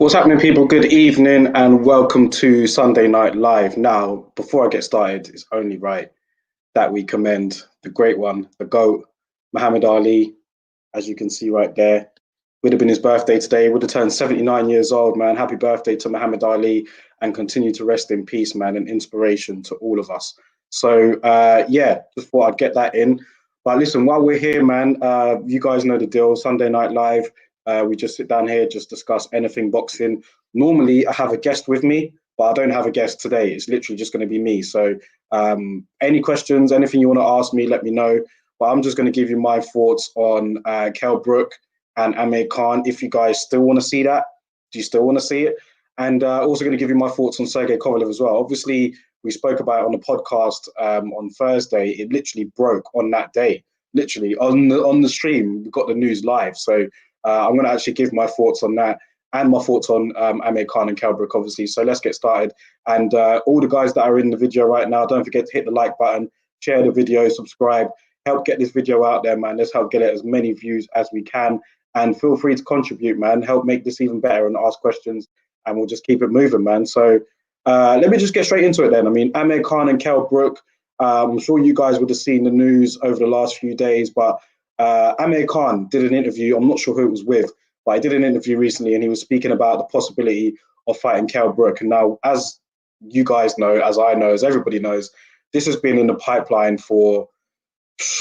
What's happening, people? Good evening and welcome to Sunday Night Live. Now, before I get started, it's only right that we commend the great one, the GOAT, Muhammad Ali. As you can see right there, would have been his birthday today, would have turned 79 years old, man. Happy birthday to Muhammad Ali and continue to rest in peace, man, and inspiration to all of us. So, yeah, just thought I'd get that in. But listen, while we're here, man, you guys know the deal. Sunday Night Live, we just sit down here, just discuss anything boxing. Normally, I have a guest with me, but I don't have a guest today. It's literally just going to be me. So, any questions, anything you want to ask me, let me know. But I'm just going to give you my thoughts on KhanBrook and Amir Khan. If you guys still want to see that, do you still want to see it? And also going to give you my thoughts on Sergey Kovalev as well. Obviously, we spoke about it on the podcast on Thursday. It literally broke on that day, literally on the stream. We got the news live. So I'm going to actually give my thoughts on that and my thoughts on Amir Khan and KhanBrook, obviously. So let's get started. And all the guys that are in the video right now, don't forget to hit the like button, share the video, subscribe, help get this video out there, man. Let's help get it as many views as we can. And feel free to contribute, man. Help make this even better and ask questions, and we'll just keep it moving, man. So let me just get straight into it then. I mean, Amir Khan and KhanBrook, I'm sure you guys would have seen the news over the last few days, but Amir Khan did an interview. I'm not sure who it was with, but I did an interview recently, and he was speaking about the possibility of fighting KhanBrook. And now, as you guys know, as I know, as everybody knows, this has been in the pipeline for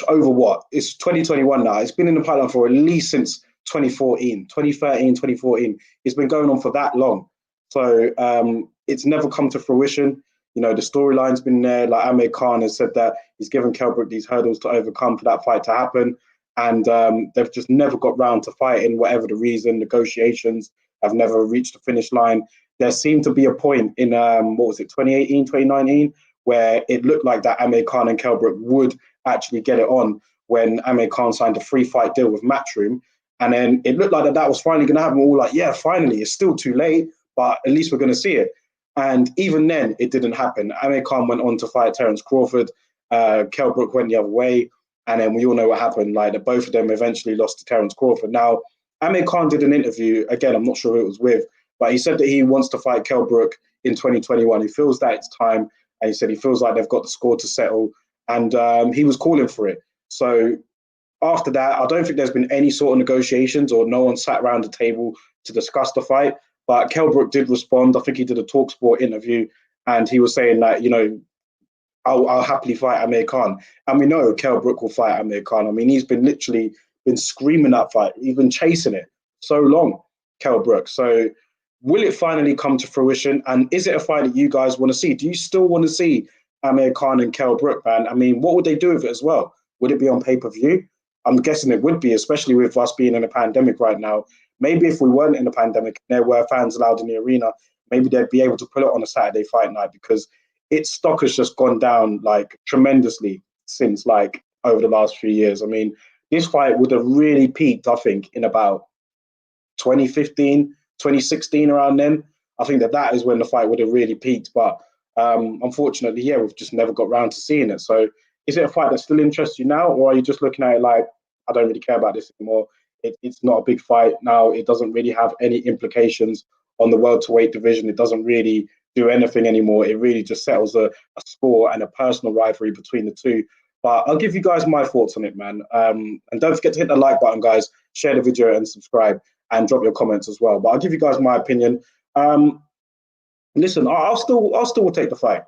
over what? It's 2021 now. It's been in the pipeline for at least since 2014, 2013, 2014. It's been going on for that long. So it's never come to fruition. You know, the storyline's been there. Like Amir Khan has said that he's given KhanBrook these hurdles to overcome for that fight to happen. And they've just never got round to fighting, whatever the reason. Negotiations have never reached the finish line. There seemed to be a point in, 2018, 2019, where it looked like that Amir Khan and KhanBrook would actually get it on when Amir Khan signed a free fight deal with Matchroom. And then it looked like that was finally going to happen. We were like, yeah, finally, it's still too late, but at least we're going to see it. And even then, it didn't happen. Amir Khan went on to fight Terence Crawford. KhanBrook went the other way. And then we all know what happened. Like, both of them eventually lost to Terence Crawford. Now, Amir Khan did an interview. Again, I'm not sure who it was with, but he said that he wants to fight KhanBrook in 2021. He feels that it's time. And he said he feels like they've got the score to settle. And he was calling for it. So after that, I don't think there's been any sort of negotiations or no one sat around the table to discuss the fight. But KhanBrook did respond. I think he did a TalkSport interview, and he was saying that, you know, I'll happily fight Amir Khan. And we know KhanBrook will fight Amir Khan. I mean, he's been literally been screaming that fight. He's been chasing it so long, KhanBrook. So will it finally come to fruition? And is it a fight that you guys want to see? Do you still want to see Amir Khan and KhanBrook, man? I mean, what would they do with it as well? Would it be on pay-per-view? I'm guessing it would be, especially with us being in a pandemic right now. Maybe if we weren't in a pandemic, there were fans allowed in the arena, maybe they'd be able to put it on a Saturday fight night, because its stock has just gone down like tremendously since like over the last few years. I mean, this fight would have really peaked, I think, in about 2015, 2016, around then. I think that is when the fight would have really peaked. But unfortunately, yeah, we've just never got round to seeing it. So is it a fight that still interests you now, or are you just looking at it like, I don't really care about this anymore? It's not a big fight now. It doesn't really have any implications on the welterweight division. It doesn't really do anything anymore. It really just settles a score and a personal rivalry between the two. But I'll give you guys my thoughts on it, man. And don't forget to hit the like button, guys. Share the video and subscribe, and drop your comments as well. But I'll give you guys my opinion. Listen, I'll still take the fight.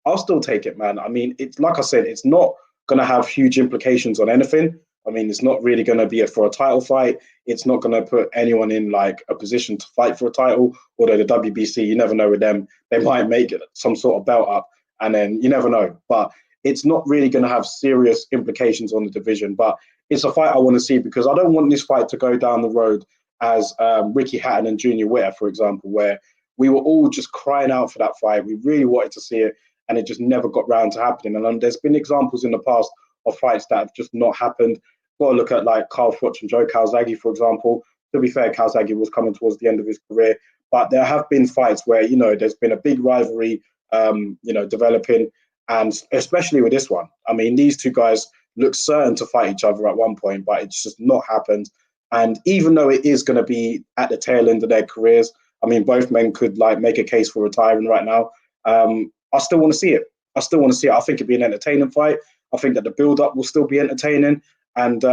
I'll still take it, man. I mean, it's like I said, it's not going to have huge implications on anything. I mean, it's not really going to be for a title fight. It's not going to put anyone in like a position to fight for a title. Although the WBC, you never know with them, they might make some sort of belt up, and then you never know. But it's not really going to have serious implications on the division. But it's a fight I want to see, because I don't want this fight to go down the road as Ricky Hatton and Junior Witter, for example, where we were all just crying out for that fight. We really wanted to see it, and it just never got round to happening. And there's been examples in the past of fights that have just not happened. Got to look at like Carl Froch and Joe Calzaghe, for example. To be fair, Calzaghe was coming towards the end of his career, but there have been fights where, you know, there's been a big rivalry, developing, and especially with this one. I mean, these two guys look certain to fight each other at one point, but it's just not happened. And even though it is going to be at the tail end of their careers, I mean, both men could like make a case for retiring right now. I still want to see it. I still want to see it. I think it'd be an entertaining fight. I think that the build-up will still be entertaining. And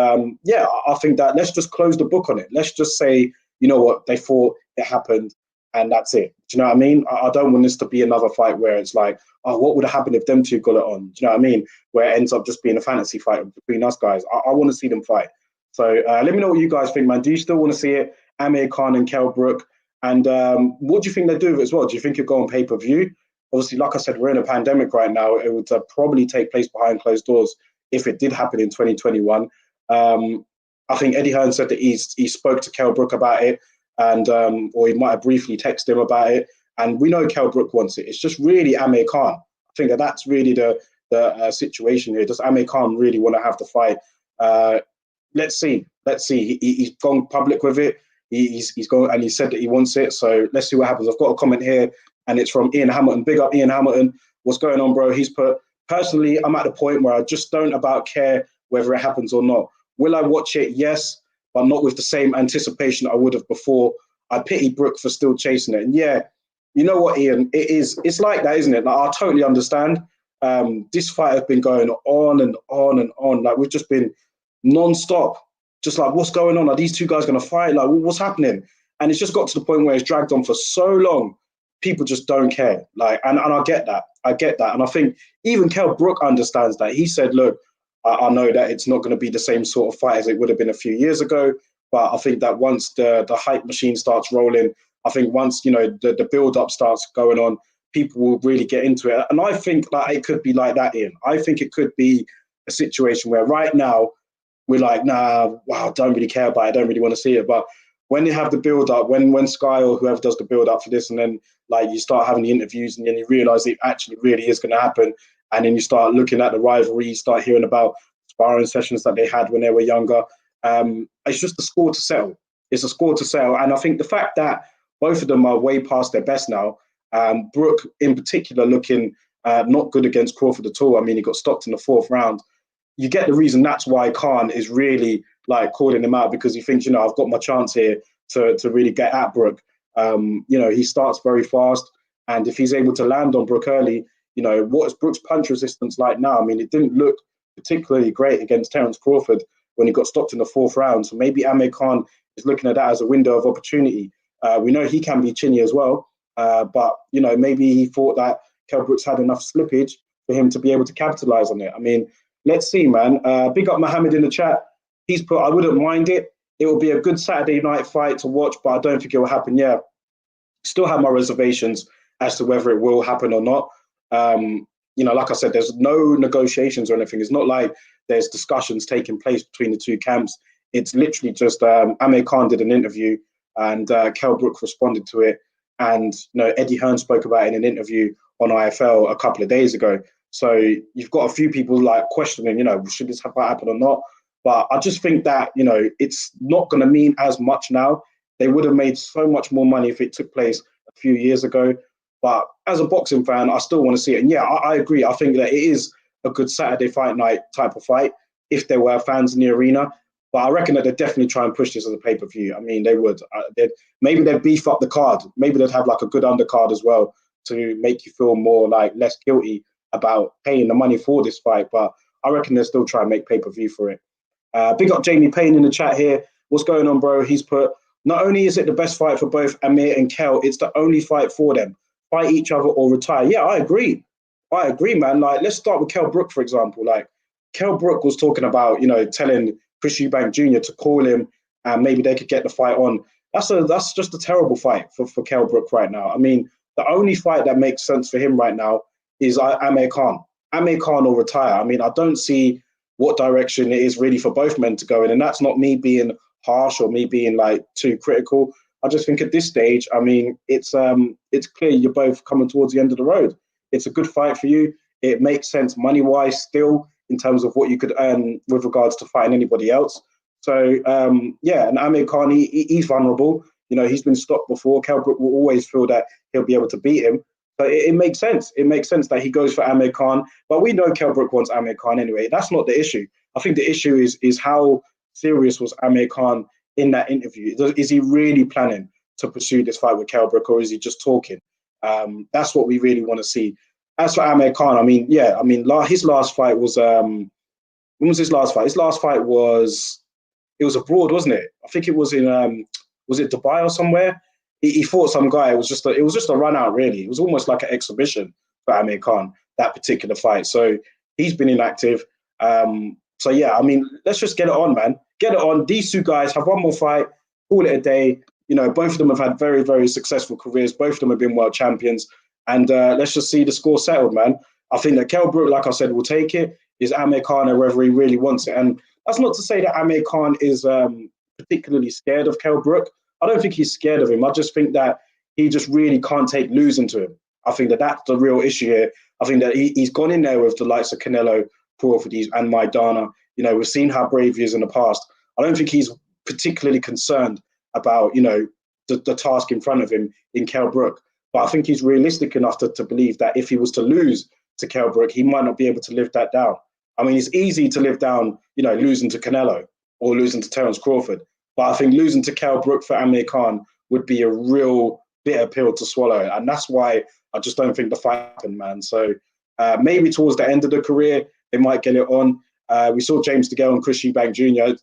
yeah, I think that let's just close the book on it. Let's just say, you know what, they fought, it happened, and that's it. Do you know what I mean? I don't want this to be another fight where it's like, oh, what would have happened if them two got it on? Do you know what I mean? Where it ends up just being a fantasy fight between us guys. I want to see them fight. So let me know what you guys think, man. Do you still want to see it? Amir Khan and KhanBrook. And what do you think they do with it as well? Do you think it'll go on pay-per-view? Obviously, like I said, we're in a pandemic right now. It would probably take place behind closed doors if it did happen in 2021. I think Eddie Hearn said that he spoke to KhanBrook about it, and or he might have briefly texted him about it. And we know KhanBrook wants it. It's just really Amir Khan. I think that's really the situation here. Does Amir Khan really want to have the fight? Let's see. Let's see. He's gone public with it. He's gone and he said that he wants it. So let's see what happens. I've got a comment here, and it's from Ian Hamilton. Big up Ian Hamilton. What's going on, bro? He's put, personally, I'm at the point where I just don't about care whether it happens or not. Will I watch it? Yes, but not with the same anticipation I would have before. I pity Brook for still chasing it. And yeah, you know what, Ian? It's like that, isn't it? Like, I totally understand. This fight has been going on and on and on. Like, we've just been non-stop. Just like, what's going on? Are these two guys going to fight? Like, what's happening? And it's just got to the point where it's dragged on for so long. People just don't care. Like, and I get that. I get that. And I think even KhanBrook understands that. He said, look, I know that it's not going to be the same sort of fight as it would have been a few years ago. But I think that once the hype machine starts rolling, I think once, you know, the build-up starts going on, people will really get into it. And I think that it could be like that, Ian. I think it could be a situation where right now we're like, nah, wow, don't really care about it. I don't really want to see it. But when they have the build-up, when Sky or whoever does the build-up for this, and then like you start having the interviews and then you realize it actually really is going to happen. And then you start looking at the rivalry, you start hearing about sparring sessions that they had when they were younger. It's just a score to settle. It's a score to settle. And I think the fact that both of them are way past their best now, Brook in particular looking not good against Crawford at all. I mean, he got stopped in the 4th round. You get the reason that's why Khan is really like calling him out, because he thinks, you know, I've got my chance here to really get at Brook. You know, he starts very fast. And if he's able to land on Brook early, you know, what is Brook's punch resistance like now? I mean, it didn't look particularly great against Terence Crawford when he got stopped in the 4th round. So maybe Amir Khan is looking at that as a window of opportunity. We know he can be chinny as well. But, you know, maybe he thought that KhanBrook's had enough slippage for him to be able to capitalize on it. I mean, let's see, man. Big up Mohammed in the chat. He's put, I wouldn't mind it. It will be a good Saturday night fight to watch, but I don't think it will happen. Yeah, still have my reservations as to whether it will happen or not. You know, like I said, there's no negotiations or anything. It's not like there's discussions taking place between the two camps. It's literally just Amir Khan did an interview and KhanBrook responded to it. And, you know, Eddie Hearn spoke about it in an interview on IFL a couple of days ago. So you've got a few people like questioning, you know, should this happen or not? But I just think that, you know, it's not going to mean as much now. They would have made so much more money if it took place a few years ago. But as a boxing fan, I still want to see it. And yeah, I agree. I think that it is a good Saturday fight night type of fight if there were fans in the arena. But I reckon that they'd definitely try and push this as a pay-per-view. I mean, they would. Maybe they'd beef up the card. Maybe they'd have like a good undercard as well to make you feel more like less guilty about paying the money for this fight. But I reckon they'll still try and make pay-per-view for it. Big up Jamie Payne in the chat here. What's going on, bro? He's put, not only is it the best fight for both Amir and Kel, it's the only fight for them. Fight each other or retire. Yeah, I agree. I agree, man. Like, let's start with KhanBrook, for example. Like, KhanBrook was talking about, you know, telling Chris Eubank Jr. to call him and maybe they could get the fight on. That's just a terrible fight for KhanBrook right now. I mean, the only fight that makes sense for him right now is Amir Khan. Amir Khan will retire. I mean, I don't see what direction it is really for both men to go in. And that's not me being harsh or me being like too critical. I just think at this stage, I mean, it's clear you're both coming towards the end of the road. It's a good fight for you. It makes sense money-wise still in terms of what you could earn with regards to fighting anybody else. So, yeah, and Amir Khan, he's vulnerable. You know, he's been stopped before. KhanBrook will always feel that he'll be able to beat him. But it makes sense. It makes sense that he goes for Amir Khan. But we know KhanBrook wants Amir Khan anyway. That's not the issue. I think the issue is how serious was Amir Khan in that interview. Is he really planning to pursue this fight with KhanBrook, or is he just talking? That's what we really want to see. As for Amir Khan, I mean, yeah, I mean, his last fight was when was his last fight? His last fight was, it was abroad, wasn't it? I think it was in was it Dubai or somewhere? He fought some guy. It was just a run out, really. It was almost like an exhibition for Amir Khan, that particular fight. So he's been inactive. So yeah, I mean, let's just get it on, man. Get it on. These two guys have one more fight, call it a day. You know, both of them have had very, very successful careers. Both of them have been world champions. And let's just see the score settled, man. I think that KhanBrook, like I said, will take it. Is Amir Khan or whether he really wants it? And that's not to say that Amir Khan is particularly scared of KhanBrook. I don't think he's scared of him. I just think that he just really can't take losing to him. I think that that's the real issue here. I think that he's gone in there with the likes of Canelo, Crawford, and Maidana. You know, we've seen how brave he is in the past. I don't think he's particularly concerned about, you know, the task in front of him in KhanBrook. But I think he's realistic enough to believe that if he was to lose to KhanBrook, he might not be able to live that down. I mean, it's easy to live down, you know, losing to Canelo or losing to Terence Crawford. But I think losing to KhanBrook for Amir Khan would be a real bitter pill to swallow. And that's why I just don't think the fight happened, man. So maybe towards the end of the career, they might get it on. We saw James DeGale and Chris Eubank Jr.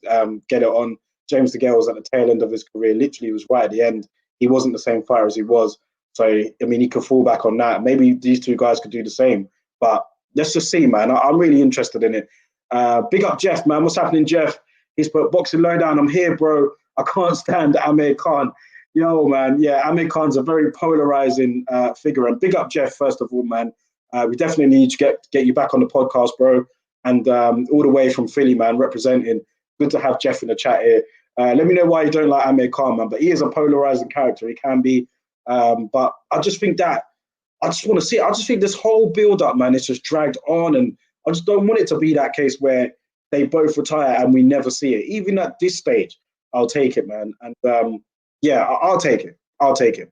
Get it on. James DeGale was at the tail end of his career. Literally, he was right at the end. He wasn't the same fighter as he was. So, I mean, he could fall back on that. Maybe these two guys could do the same. But let's just see, man. I'm really interested in it. Big up Jeff, man. What's happening, Jeff? He's put Boxing Lowdown. I'm here, bro. I can't stand Amir Khan. Yo, man. Yeah, Amir Khan's a very polarizing figure. And big up Jeff, first of all, man. We definitely need to get you back on the podcast, bro. And all the way from Philly, man, representing. Good to have Jeff in the chat here. Let me know why you don't like Amir Khan, man. But he is a polarizing character. He can be. But I just think that I just want to see it. I just think this whole build-up, man, it's just dragged on. And I just don't want it to be that case where they both retire and we never see it. Even at this stage, I'll take it, man. And yeah, I'll take it. I'll take it.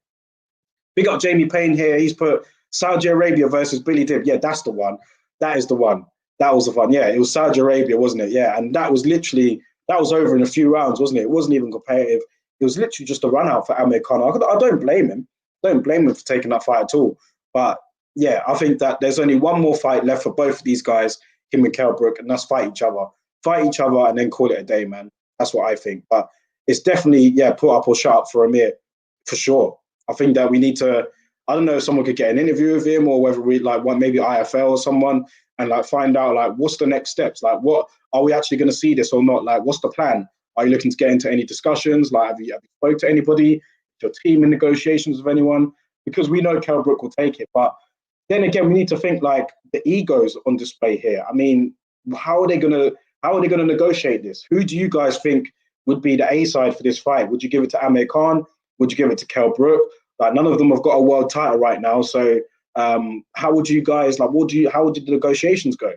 Big up Jamie Payne here. He's put Saudi Arabia versus Billy Dib. Yeah, that's the one. That is the one. That was the one. Yeah, it was Saudi Arabia, wasn't it? Yeah, and that was literally, that was over in a few rounds, wasn't it? It wasn't even competitive. It was literally just a run out for Amir Khan. I don't blame him. I don't blame him for taking that fight at all. But yeah, I think that there's only one more fight left for both of these guys, him and KhanBrook, and that's fight each other. Fight each other and then call it a day, man. That's what I think. But it's definitely, yeah, put up or shut up for Amir, for sure. I think that we need to, I don't know if someone could get an interview with him or whether we like want maybe IFL or someone and like find out like what's the next steps? Like what, are we actually going to see this or not? Like what's the plan? Are you looking to get into any discussions? Like have you spoke to anybody? Your team in negotiations with anyone? Because we know KhanBrook will take it. But then again, we need to think like the egos on display here. I mean, how are they gonna negotiate this? Who do you guys think would be the A side for this fight? Would you give it to Amir Khan? Would you give it to KhanBrook? Like none of them have got a world title right now. So how would you guys like? How would the negotiations go?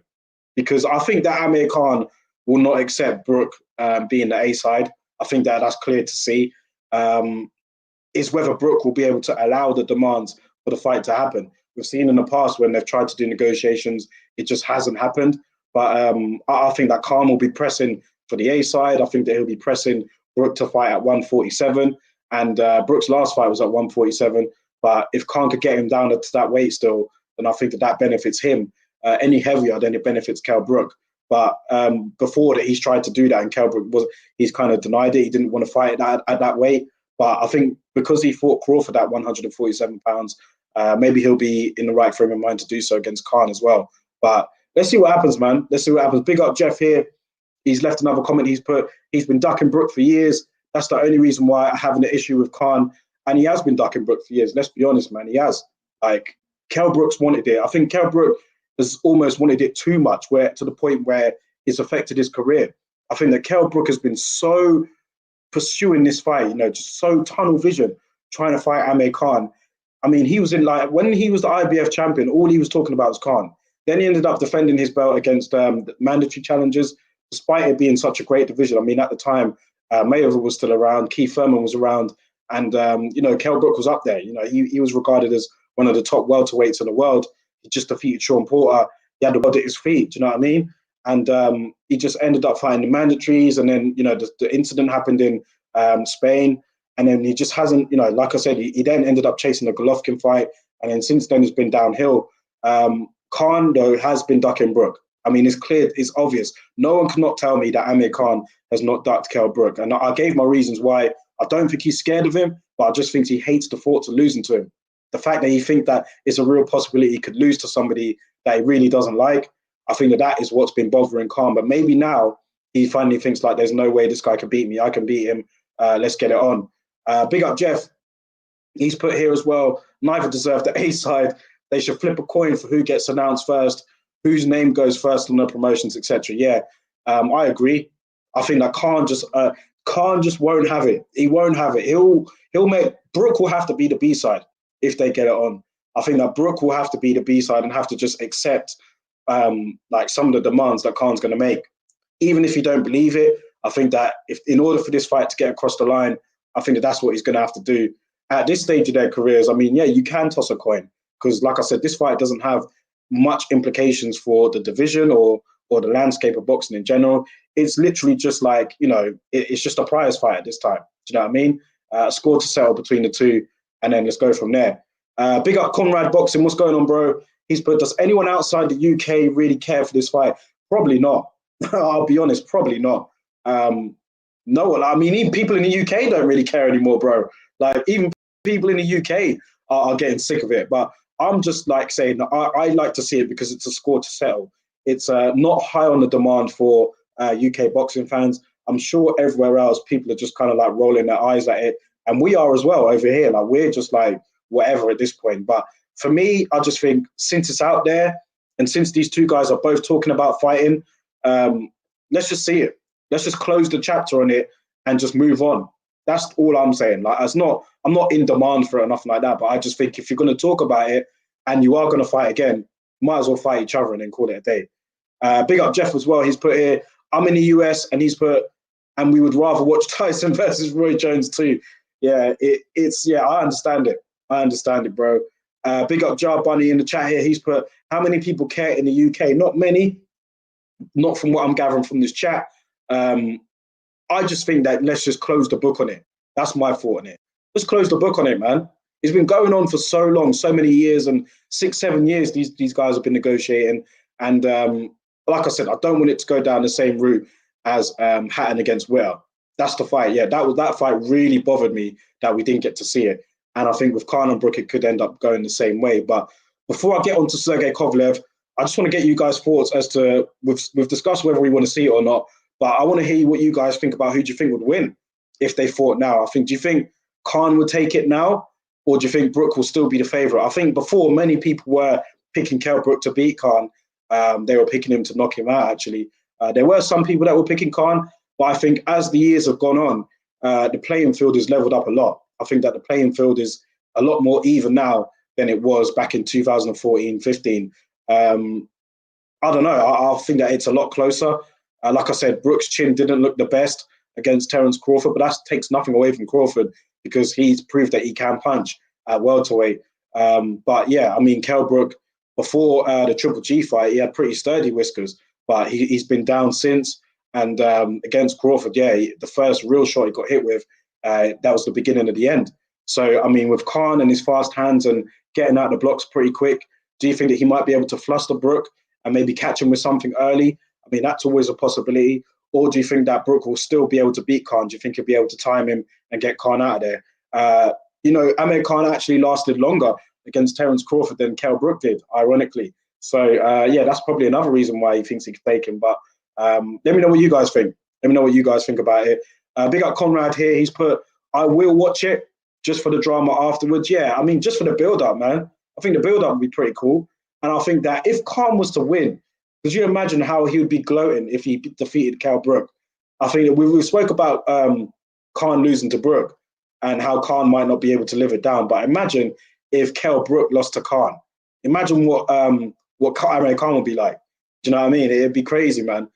Because I think that Amir Khan will not accept Brook being the A side. I think that that's clear to see. Is whether Brook will be able to allow the demands for the fight to happen. We've seen in the past when they've tried to do negotiations, it just hasn't happened. But I think that Khan will be pressing for the A side. I think that he'll be pressing Brook to fight at 147. And Brook's last fight was at 147. But if Khan could get him down to that weight still, then I think that benefits him. Any heavier, then it benefits KhanBrook. But before that, he's tried to do that, and KhanBrook he's kind of denied it. He didn't want to fight at that weight. But I think because he fought Crawford at 147 pounds, maybe he'll be in the right frame of mind to do so against Khan as well. But let's see what happens, man. Let's see what happens. Big up Jeff here. He's left another comment. He's been ducking Brook for years. That's the only reason why I have an issue with Khan. And he has been ducking Brook for years. Let's be honest, man. He has. Like, KhanBrook's wanted it. I think KhanBrook has almost wanted it too much, to the point where it's affected his career. I think that KhanBrook has been so pursuing this fight, you know, just so tunnel vision, trying to fight Amir Khan. I mean, he was in like, when he was the IBF champion, all he was talking about was Khan. Then he ended up defending his belt against mandatory challengers, despite it being such a great division. I mean, at the time, Mayweather was still around, Keith Thurman was around, and, you know, KhanBrook was up there. You know, he was regarded as one of the top welterweights in the world. He just defeated Sean Porter. He had the world at his feet, do you know what I mean? And he just ended up fighting the mandatories. And then, you know, the incident happened in Spain. And then he just hasn't, like I said, he then ended up chasing the Golovkin fight. And then since then, it's been downhill. Khan, though, has been ducking Brook. I mean, it's clear, it's obvious. No one cannot tell me that Amir Khan has not ducked KhanBrook. And I gave my reasons why. I don't think he's scared of him, but I just think he hates the thoughts of losing to him. The fact that he thinks that it's a real possibility he could lose to somebody that he really doesn't like, I think that is what's been bothering Khan. But maybe now he finally thinks like, there's no way this guy can beat me. I can beat him. Let's get it on. Big up Jeff. He's put here as well. Neither deserve the A side. They should flip a coin for who gets announced first, whose name goes first on the promotions, etc. Yeah, I agree. I think that Khan just won't have it. He won't have it. He'll make Brook will have to be the B side if they get it on. I think that Brook will have to be the B side and have to just accept like some of the demands that Khan's going to make. Even if you don't believe it, I think that if in order for this fight to get across the line, I think that's what he's going to have to do. At this stage of their careers, I mean, yeah, you can toss a coin because, like I said, this fight doesn't have much implications for the division or the landscape of boxing in general. It's literally just like, it's just a prize fight at this time. Do you know what I mean? Score to settle between the two, and then let's go from there. Big up Conrad Boxing. What's going on, bro? He's put, does anyone outside the UK really care for this fight? Probably not. I'll be honest, probably not. No, I mean, even people in the UK don't really care anymore, bro. Like, even people in the UK are getting sick of it. But I'm just like saying that I like to see it because it's a score to settle. It's not high on the demand for UK boxing fans. I'm sure everywhere else, people are just kind of like rolling their eyes at it. And we are as well over here. Like, we're just like, whatever at this point. But for me, I just think since it's out there and since these two guys are both talking about fighting, let's just see it. Let's just close the chapter on it and just move on. That's all I'm saying. Like, I'm not in demand for it or nothing like that. But I just think if you're going to talk about it and you are going to fight again, might as well fight each other and then call it a day. Big up Jeff as well. He's put here, I'm in the US, and he's put, and we would rather watch Tyson versus Roy Jones too. Yeah, I understand it. I understand it, bro. Big up Jar Bunny in the chat here. He's put, how many people care in the UK? Not many. Not from what I'm gathering from this chat. I just think that let's just close the book on it. That's my thought on it. Let's close the book on it, man. It's been going on for so long, so many years, and 6-7 years these guys have been negotiating. And like I said, I don't want it to go down the same route as Hatton against Witter. That's the fight. Yeah, that fight really bothered me that we didn't get to see it. And I think with Khan and Brook, it could end up going the same way. But before I get on to Sergey Kovalev, I just want to get you guys' thoughts as to, we've discussed whether we want to see it or not, but I want to hear what you guys think about who do you think would win if they fought now. Do you think Khan would take it now, or do you think Brook will still be the favourite? I think before, many people were picking KhanBrook to beat Khan. They were picking him to knock him out, actually. There were some people that were picking Khan, but I think as the years have gone on, the playing field has leveled up a lot. I think that the playing field is a lot more even now than it was back in 2014-15. I don't know. I think that it's a lot closer. Like I said, Brook's chin didn't look the best against Terence Crawford, but that takes nothing away from Crawford because he's proved that he can punch at welterweight. But yeah, I mean, KhanBrook, before the Triple G fight, he had pretty sturdy whiskers, but he's been down since. And against Crawford, yeah, the first real shot he got hit with, that was the beginning of the end. So, I mean, with Khan and his fast hands and getting out the blocks pretty quick, do you think that he might be able to fluster Brook and maybe catch him with something early? I mean, that's always a possibility. Or do you think that Brook will still be able to beat Khan? Do you think he'll be able to time him and get Khan out of there? Amir Khan actually lasted longer against Terence Crawford than KhanBrook did, ironically. So, yeah, that's probably another reason why he thinks he could take him. But let me know what you guys think. Let me know what you guys think about it. Big up Conrad here. He's put, I will watch it just for the drama afterwards. Yeah, I mean, just for the build-up, man. I think the build-up would be pretty cool. And I think that if Khan was to win, could you imagine how he would be gloating if he defeated KhanBrook? I think we spoke about Khan losing to Brook and how Khan might not be able to live it down. But imagine if KhanBrook lost to Khan. Imagine what Amir Khan would be like. Do you know what I mean? It'd be crazy, man.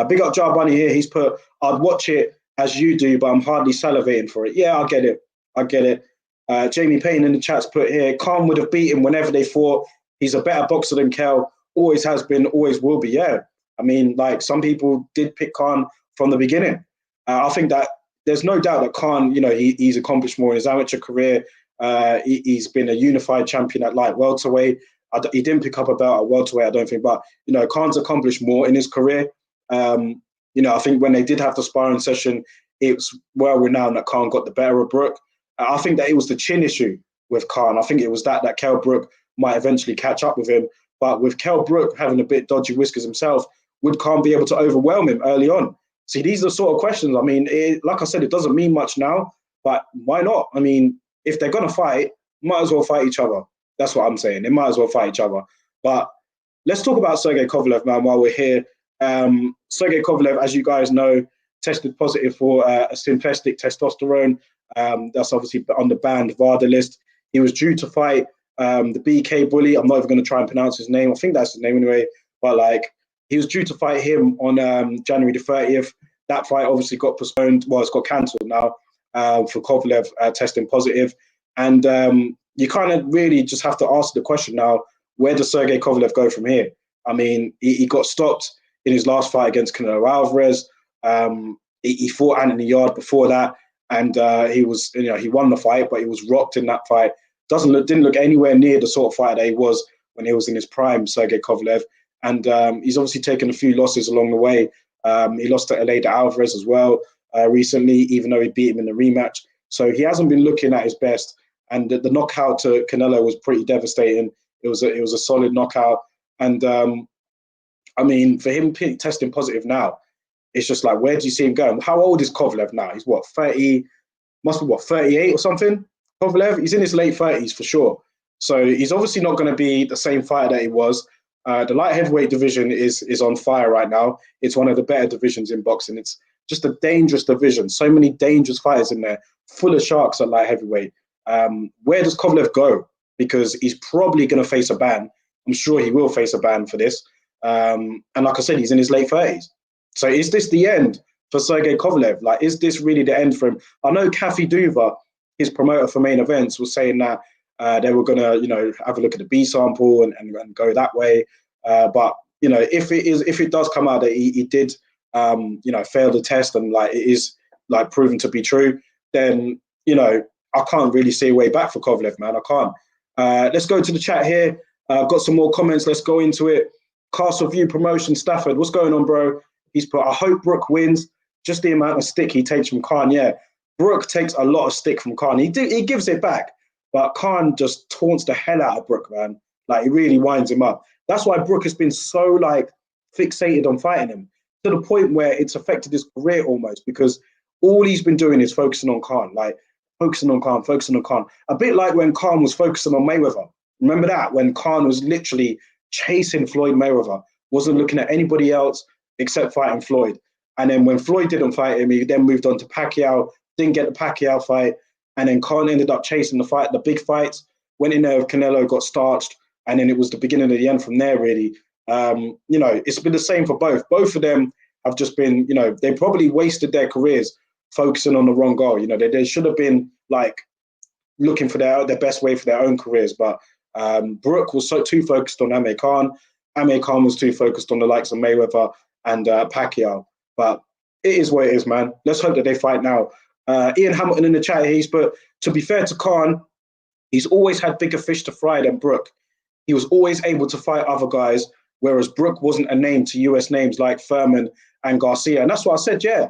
Big up Jar Bunny here. He's put, I'd watch it as you do, but I'm hardly salivating for it. Yeah, I get it. Jamie Payne in the chat's put here, Khan would have beat him whenever they fought. He's a better boxer than Kel. Always has been, always will be. Yeah. I mean, like, some people did pick Khan from the beginning. I think that there's no doubt that Khan, he's accomplished more in his amateur career. He's been a unified champion at light welterweight. He didn't pick up a belt at welterweight, I don't think, but Khan's accomplished more in his career. I think when they did have the sparring session, it was well renowned that Khan got the better of Brook. I think that it was the chin issue with Khan. I think it was that KhanBrook might eventually catch up with him. But with KhanBrook having a bit dodgy whiskers himself, would Khan be able to overwhelm him early on? See, these are the sort of questions. I mean, like I said, it doesn't mean much now, but why not? I mean, if they're going to fight, might as well fight each other. That's what I'm saying. They might as well fight each other. But let's talk about Sergey Kovalev, man, while we're here. Sergey Kovalev, as you guys know, tested positive for synthetic testosterone. That's obviously on the banned VADA list. He was due to fight the BK bully. I'm not even going to try and pronounce his name. I think that's his name anyway. But he was due to fight him on January the 30th. That fight obviously got postponed. Well, it's got cancelled now for Kovalev testing positive. And you kind of really just have to ask the question now, where does Sergey Kovalev go from here? I mean, he got stopped in his last fight against Canelo Alvarez. He fought Anthony Yard before that, and he won the fight, but he was rocked in that fight. Didn't look anywhere near the sort of fighter that he was when he was in his prime, Sergey Kovalev. And he's obviously taken a few losses along the way. He lost to Eleider Alvarez as well recently, even though he beat him in the rematch. So he hasn't been looking at his best. And the knockout to Canelo was pretty devastating. It was a solid knockout. And I mean, for him testing positive now, it's just like, where do you see him going? How old is Kovalev now? He's 30, must be 38 or something? Kovalev, he's in his late 30s for sure. So he's obviously not going to be the same fighter that he was. The light heavyweight division is on fire right now. It's one of the better divisions in boxing. It's just a dangerous division. So many dangerous fighters in there, full of sharks at light heavyweight. Where does Kovalev go? Because he's probably going to face a ban. I'm sure he will face a ban for this. And like I said, he's in his late 30s. So is this the end for Sergey Kovalev? Is this really the end for him? I know Kathy Duva, his promoter for main events, was saying that they were going to, have a look at the B sample and go that way. But if it does come out that he did, fail the test and it is proven to be true, then I can't really see a way back for Kovalev, man. I can't. Let's go to the chat here. I've got some more comments. Let's go into it. Castle View Promotion, Stafford. What's going on, bro? He's put, I hope Brook wins. Just the amount of stick he takes from Khan. Yeah, Brook takes a lot of stick from Khan. He gives it back. But Khan just taunts the hell out of Brook, man. He really winds him up. That's why Brook has been so, fixated on fighting him, to the point where it's affected his career almost, because all he's been doing is focusing on Khan. Focusing on Khan. A bit like when Khan was focusing on Mayweather. Remember that? When Khan was literally chasing Floyd Mayweather, wasn't looking at anybody else except fighting Floyd. And then when Floyd didn't fight him, he then moved on to Pacquiao, didn't get the Pacquiao fight. And then Khan ended up chasing the big fights, went in there with Canelo, got starched. And then it was the beginning of the end from there, really. It's been the same for both. Both of them have just been, they probably wasted their careers focusing on the wrong goal. They should have been looking for their best way for their own careers. But Brook was too focused on Amir Khan. Amir Khan was too focused on the likes of Mayweather and Pacquiao. But it is what it is, man. Let's hope that they fight now. Ian Hamilton in the chat, he's put, to be fair to Khan, he's always had bigger fish to fry than Brook. He was always able to fight other guys, whereas Brook wasn't a name to US names like Furman and Garcia. And that's what I said, yeah.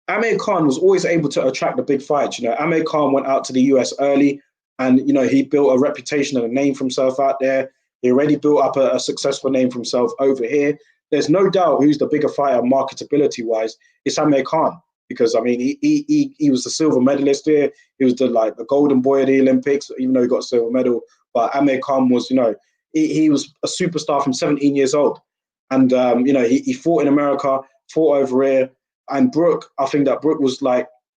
Amir Khan was always able to attract the big fights. Amir Khan went out to the US early and, he built a reputation and a name for himself out there. He already built up a successful name for himself over here. There's no doubt who's the bigger fighter marketability-wise. It's Amir Khan. Because, I mean, he was the silver medalist here. He was the golden boy of the Olympics, even though he got a silver medal. But Amir Khan was, he was a superstar from 17 years old. And, he fought in America, fought over here. And Brook, I think that Brook was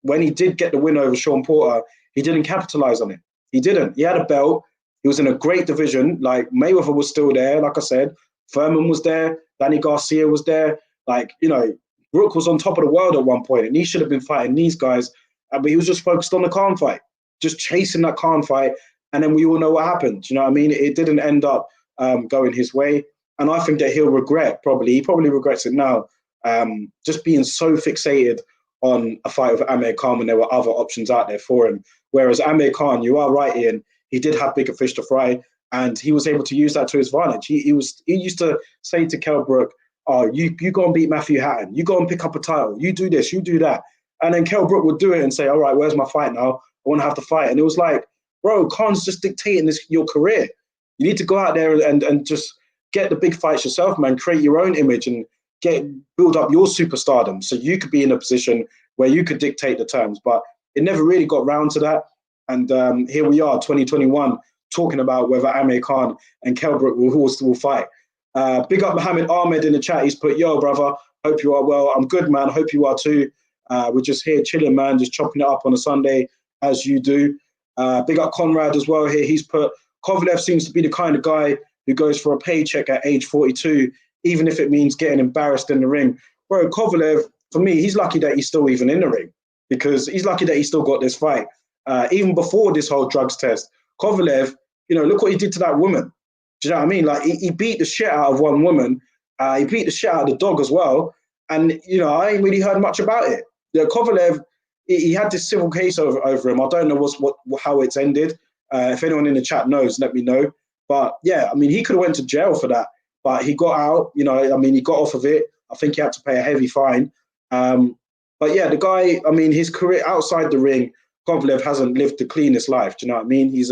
when he did get the win over Sean Porter, he didn't capitalize on it. He didn't. He had a belt. He was in a great division. Mayweather was still there, like I said. Furman was there. Danny Garcia was there. Brook was on top of the world at one point, and he should have been fighting these guys. But he was just focused on the Khan fight, just chasing that Khan fight. And then we all know what happened. You know what I mean? It didn't end up going his way. And I think that he'll regret, he probably regrets it now, just being so fixated on a fight with Amir Khan when there were other options out there for him. Whereas Amir Khan, you are right, Ian, he did have bigger fish to fry, and he was able to use that to his advantage. He used to say to KhanBrook, "Oh, you go and beat Matthew Hatton. You go and pick up a title. You do this, you do that." And then KhanBrook would do it and say, "All right, where's my fight now? I want to have the fight." And it was like, bro, Khan's just dictating your career. You need to go out there and just get the big fights yourself, man. Create your own image and build up your superstardom so you could be in a position where you could dictate the terms. But it never really got round to that. And here we are, 2021, talking about whether Amir Khan and KhanBrook will fight. Big up Mohammed Ahmed in the chat. He's put, "Yo, brother, hope you are well." I'm good, man. Hope you are too. We're just here chilling, man, just chopping it up on a Sunday as you do. Big up Conrad as well here. He's put, "Kovalev seems to be the kind of guy who goes for a paycheck at age 42, even if it means getting embarrassed in the ring." Bro, Kovalev, for me, he's lucky that he's still even in the ring, because he's lucky that he still got this fight. Even before this whole drugs test, Kovalev, look what he did to that woman. Do you know what I mean? Like, he beat the shit out of one woman. He beat the shit out of the dog as well. And, I ain't really heard much about it. Kovalev, he had this civil case over him. I don't know how it's ended. If anyone in the chat knows, let me know. But yeah, I mean, he could have went to jail for that, but he got out. He got off of it. I think he had to pay a heavy fine. But yeah, the guy, I mean, his career outside the ring, Kovalev hasn't lived the cleanest life. Do you know what I mean? He's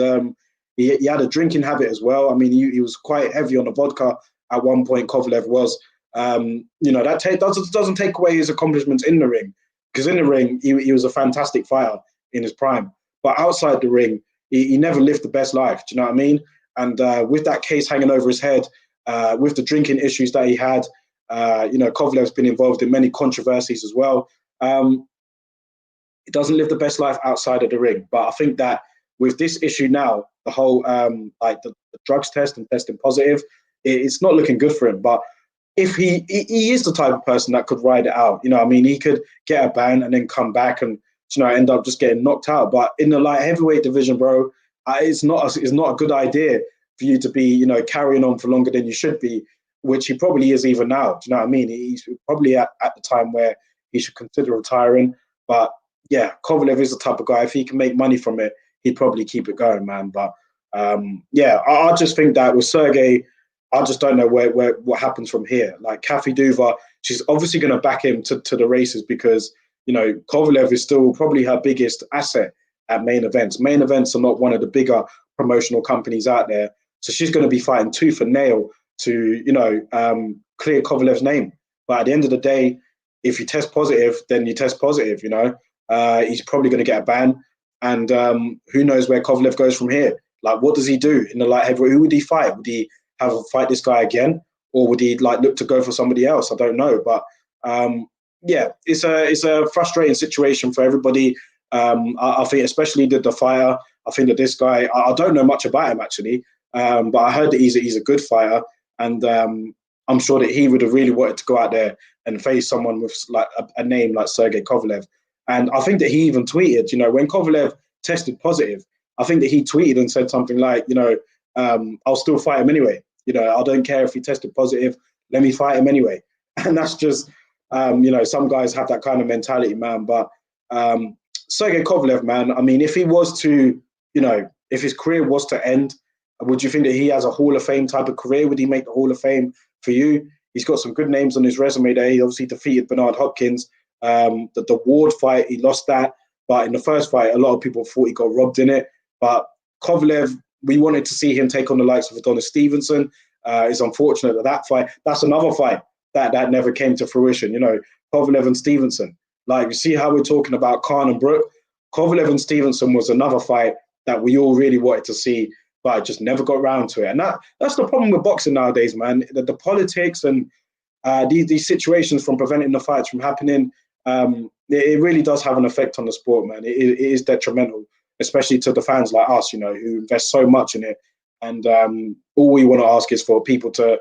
he had a drinking habit as well. I mean, he was quite heavy on the vodka at one point. Kovalev was, that doesn't take away his accomplishments in the ring, because in the ring he was a fantastic fighter in his prime. But outside the ring, he never lived the best life. Do you know what I mean? And with that case hanging over his head, with the drinking issues that he had, Kovalev's been involved in many controversies as well. He doesn't live the best life outside of the ring. But I think that with this issue now, the whole the drugs test and testing positive, it's not looking good for him. But if he is the type of person that could ride it out, he could get a ban and then come back and end up just getting knocked out. But in the light heavyweight division, bro, it's not a good idea for you to be carrying on for longer than you should be, which he probably is even now. Do you know what I mean? He's probably at the time where he should consider retiring. But yeah, Kovalev is the type of guy, if he can make money from it, he'd probably keep it going, man. But I just think that with Sergey, I just don't know what happens from here. Like, Kathy Duva, she's obviously going to back him to the races, because Kovalev is still probably her biggest asset at main events. Main events are not one of the bigger promotional companies out there, so she's going to be fighting tooth and nail to clear Kovalev's name. But at the end of the day, if you test positive, then you test positive. He's probably going to get a ban, and who knows where Kovalev goes from here. Like, what does he do in the light heavyweight? Who would he fight? Would he fight this guy again, or would he look to go for somebody else? I don't know. But it's a frustrating situation for everybody. I think especially the fighter. I think that this guy, I don't know much about him actually, but I heard that he's a good fighter, and I'm sure that he would have really wanted to go out there and face someone with a name like Sergey Kovalev. And I think that he even tweeted, when Kovalev tested positive, I think that he tweeted and said something like, I'll still fight him anyway. I don't care if he tested positive, let me fight him anyway. And that's just, some guys have that kind of mentality, man. But Sergey Kovalev, man, I mean, if he was to, if his career was to end, would you think that he has a Hall of Fame type of career? Would he make the Hall of Fame for you? He's got some good names on his resume there. He obviously defeated Bernard Hopkins. The Ward fight, he lost that. But in the first fight, a lot of people thought he got robbed in it. But Kovalev, we wanted to see him take on the likes of Adonis Stevenson. It's unfortunate that fight, that's another fight that never came to fruition. Kovalev and Stevenson. Like, you see how we're talking about Khan and Brook? Kovalev and Stevenson was another fight that we all really wanted to see, but I just never got around to it. And that's the problem with boxing nowadays, man. The politics and these situations from preventing the fights from happening, it really does have an effect on the sport, man. It is detrimental, especially to the fans like us, who invest so much in it. And all we want to ask is for people to,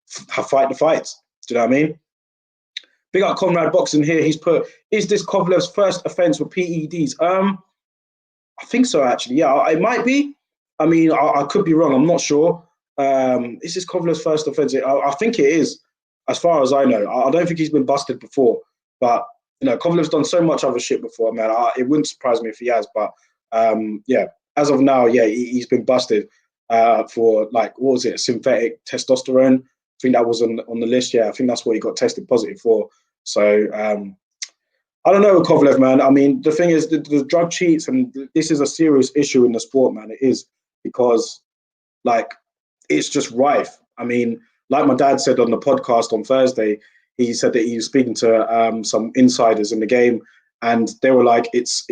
fight the fights. Do you know what I mean? Big up Conrad Boxing here. He's put, is this Kovalev's first offense with PEDs? I think so, actually. Yeah, it might be. I mean, I could be wrong. I'm not sure. Is this Kovalev's first offense? I think it is, as far as I know. I don't think he's been busted before. But Kovalev's done so much other shit before, man. It wouldn't surprise me if he has. But yeah, as of now, yeah, he's been busted for like, what was it, synthetic testosterone? I think that was on the list. Yeah, I think that's what he got tested positive for. So I don't know, Kovalev, man. I mean, the thing is, the drug cheats, and this is a serious issue in the sport, man. It is, because like it's just rife. I mean, like my dad said on the podcast on Thursday, he said that he was speaking to some insiders in the game, and they were like, it's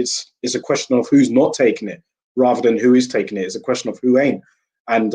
a question of who's not taking it rather than who is taking it. It's a question of who ain't. And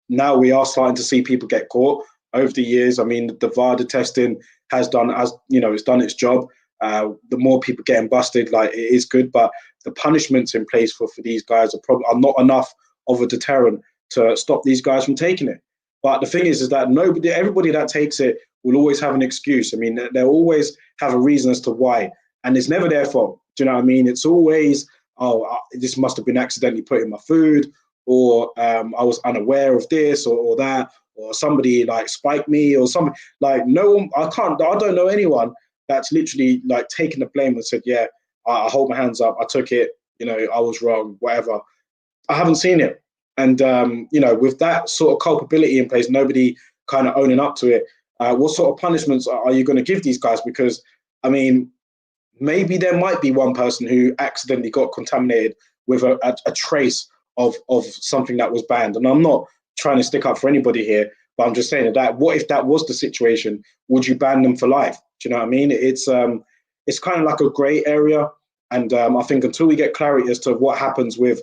now we are starting to see people get caught over the years. I mean, the VADA testing has done, as you know, it's done its job. The more people getting busted, like, it is good, but the punishments in place for these guys are not enough of a deterrent to stop these guys from taking it. But the thing is that everybody that takes it will always have an excuse. I mean, they'll always have a reason as to why, and it's never their fault. Do you know what I mean? It's always, oh, this must have been accidentally put in my food, or I was unaware of this or that, or somebody like spiked me or something. Like, no one, I don't know anyone that's literally like taken the blame and said, yeah, I hold my hands up, I took it, I was wrong, whatever. I haven't seen it. And, with that sort of culpability in place, nobody kind of owning up to it, what sort of punishments are you going to give these guys? Because, I mean, maybe there might be one person who accidentally got contaminated with a trace of something that was banned. And I'm not trying to stick up for anybody here, but I'm just saying that what if that was the situation? Would you ban them for life? Do you know what I mean? It's kind of like a grey area. And I think until we get clarity as to what happens with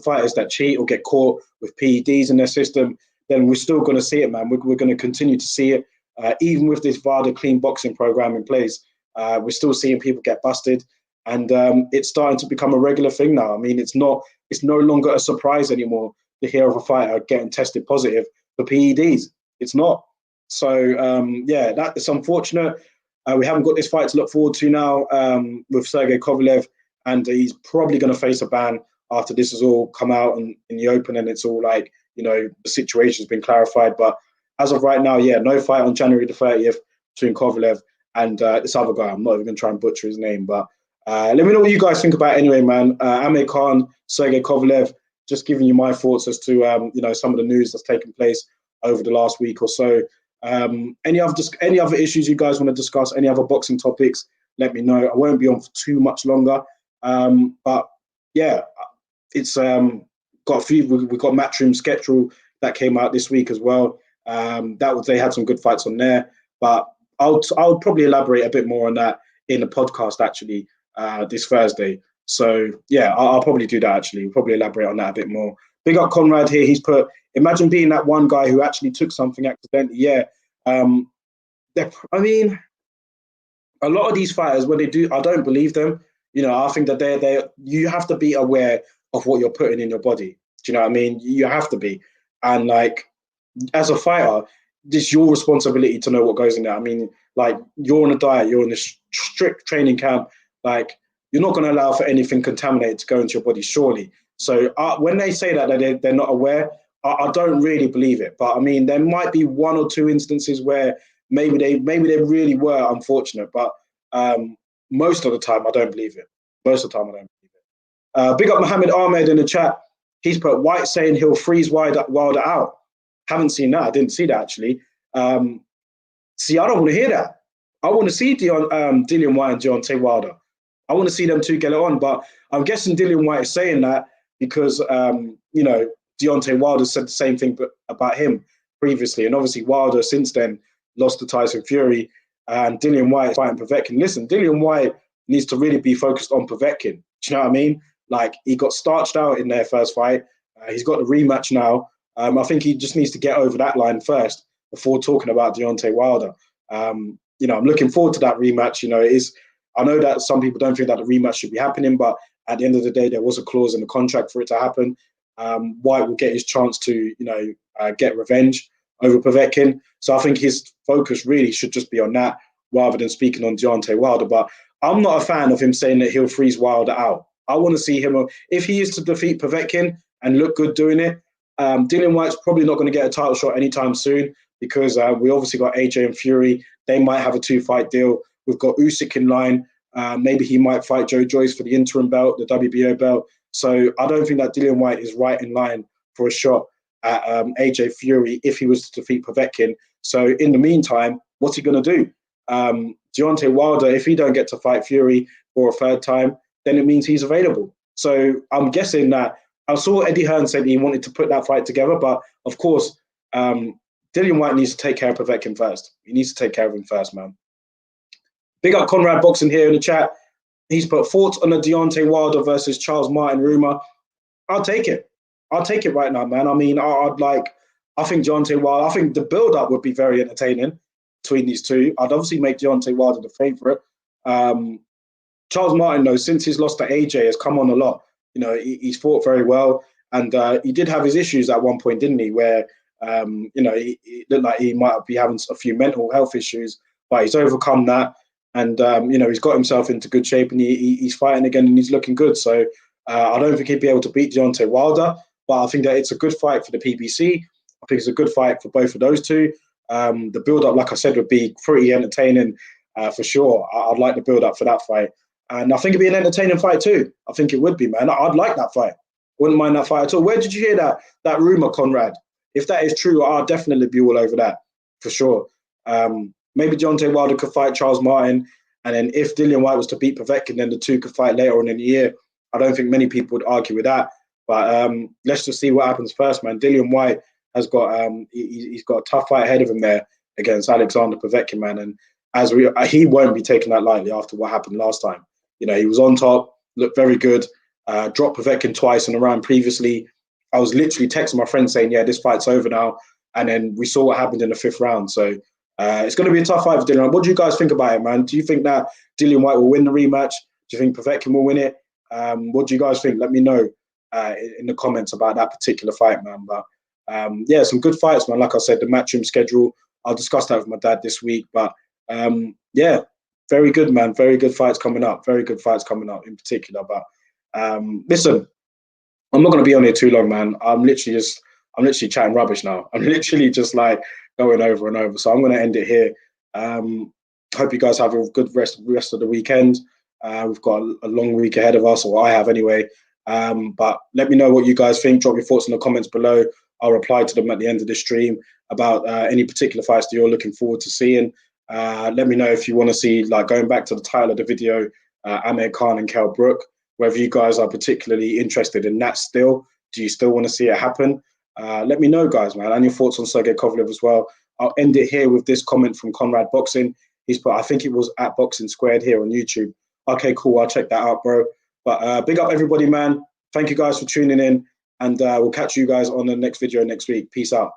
fighters that cheat or get caught with PEDs in their system, then we're still going to see it, man. We're going to continue to see it. Even with this VADA clean boxing program in place, we're still seeing people get busted. And it's starting to become a regular thing now. I mean, it's no longer a surprise anymore to hear of a fighter getting tested positive for PEDs. It's not. So, yeah, it's unfortunate. We haven't got this fight to look forward to now with Sergey Kovalev, and he's probably going to face a ban after this has all come out in the open and it's all like, the situation's been clarified. But as of right now, yeah, no fight on January the 30th between Kovalev and this other guy. I'm not even going to try and butcher his name, but let me know what you guys think about it anyway, man. Amir Khan, Sergey Kovalev, just giving you my thoughts as to, some of the news that's taken place over the last week or so. Any other issues you guys want to discuss, any other boxing topics, let me know. I won't be on for too much longer. But yeah, it's got a few. We got Matchroom Schedule that came out this week as well. They had some good fights on there, but I'll probably elaborate a bit more on that in the podcast actually this Thursday. So yeah, I'll probably do that actually. We'll probably elaborate on that a bit more. Big up Conrad here. He's put, imagine being that one guy who actually took something accidentally. Yeah, I mean, a lot of these fighters, when they do, I don't believe them. I think that you have to be aware of what you're putting in your body. Do you know what I mean? You have to be. And like, as a fighter, it's your responsibility to know what goes in there. I mean, like, you're on a diet, you're in a strict training camp, like, you're not going to allow for anything contaminated to go into your body, surely. So when they say that they're not aware, I don't really believe it. But I mean, there might be one or two instances where maybe they really were unfortunate, but most of the time I don't believe it. Most of the time I don't believe it. Big up Mohammed Ahmed in the chat. He's put White saying he'll freeze Wilder out. Haven't seen that. I didn't see that actually. See, I don't want to hear that. I want to see Dillian White and Deontay Wilder. I want to see them two get it on. But I'm guessing Dillian White is saying that because Deontay Wilder said the same thing about him previously, and obviously Wilder since then lost to Tyson Fury, and Dillian White is fighting Povetkin. Listen, Dillian White needs to really be focused on Povetkin. Do you know what I mean? Like, he got starched out in their first fight. He's got the rematch now. I think he just needs to get over that line first before talking about Deontay Wilder. I'm looking forward to that rematch. I know that some people don't think that the rematch should be happening, but at the end of the day, there was a clause in the contract for it to happen. White will get his chance to, get revenge over Povetkin. So I think his focus really should just be on that rather than speaking on Deontay Wilder. But I'm not a fan of him saying that he'll freeze Wilder out. I want to see him, if he is to defeat Povetkin and look good doing it, Dillian White's probably not going to get a title shot anytime soon because we obviously got AJ and Fury. They might have a 2-fight deal, We've got Usyk in line. Maybe he might fight Joe Joyce for the interim belt, the WBO belt. So I don't think that Dillian Whyte is right in line for a shot at AJ Fury if he was to defeat Povetkin. So in the meantime, what's he going to do? Deontay Wilder, if he don't get to fight Fury for a third time, then it means he's available. So I'm guessing that I saw Eddie Hearn said he wanted to put that fight together, but of course, Dillian Whyte needs to take care of Povetkin first. He needs to take care of him first, man. Big up Conrad Boxing here in the chat. He's put thoughts on the Deontay Wilder versus Charles Martin rumor. I'll take it. I'll take it right now, man. I mean, I think Deontay Wilder, I think the build-up would be very entertaining between these two. I'd obviously make Deontay Wilder the favourite. Charles Martin, though, since his loss to AJ, has come on a lot. You know, he's fought very well. And he did have his issues at one point, didn't he? Where, you know, he looked like he might be having a few mental health issues, but he's overcome that. And, you know, he's got himself into good shape and he's fighting again and he's looking good. So I don't think he'd be able to beat Deontay Wilder, but I think that it's a good fight for the PBC. I think it's a good fight for both of those two. The build-up, like I said, would be pretty entertaining for sure. I'd like the build-up for that fight. And I think it'd be an entertaining fight too. I think it would be, man. I'd like that fight. Wouldn't mind that fight at all. Where did you hear that rumor, Conrad? If that is true, I'll definitely be all over that for sure. Maybe Deontay Wilder could fight Charles Martin, and then if Dillian Whyte was to beat Povetkin, then the two could fight later on in the year. I don't think many people would argue with that. But let's just see what happens first, man. Dillian Whyte has got he's got a tough fight ahead of him there against Alexander Povetkin, man. And he won't be taking that lightly after what happened last time. You know, he was on top, looked very good. Dropped Povetkin twice in a round previously. I was literally texting my friend saying, yeah, this fight's over now. And then we saw what happened in the fifth round. So it's going to be a tough fight for Dillian. What do you guys think about it, man? Do you think that Dillian Whyte will win the rematch? Do you think Povetkin will win it? What do you guys think? Let me know in the comments about that particular fight, man. But yeah, some good fights, man. Like I said, the matchroom schedule, I'll discuss that with my dad this week. But yeah, very good, man. Very good fights coming up. Very good fights coming up in particular. But listen, I'm not going to be on here too long, man. I'm literally chatting rubbish now. I'm literally just like going over and over. So I'm going to end it here. Hope you guys have a good rest of the weekend. We've got a long week ahead of us, or I have anyway. But let me know what you guys think. Drop your thoughts in the comments below. I'll reply to them at the end of the stream about any particular fights that you're looking forward to seeing. Let me know if you want to see, like, going back to the title of the video, Amir Khan and KhanBrook, whether you guys are particularly interested in that still. Do you still want to see it happen? Let me know, guys, man, and your thoughts on Sergey Kovalev as well. I'll end it here with this comment from Conrad Boxing. He's put, I think it was at Boxing Squared here on YouTube. Okay, cool. I'll check that out, bro. But big up everybody, man. Thank you guys for tuning in, and we'll catch you guys on the next video next week. Peace out.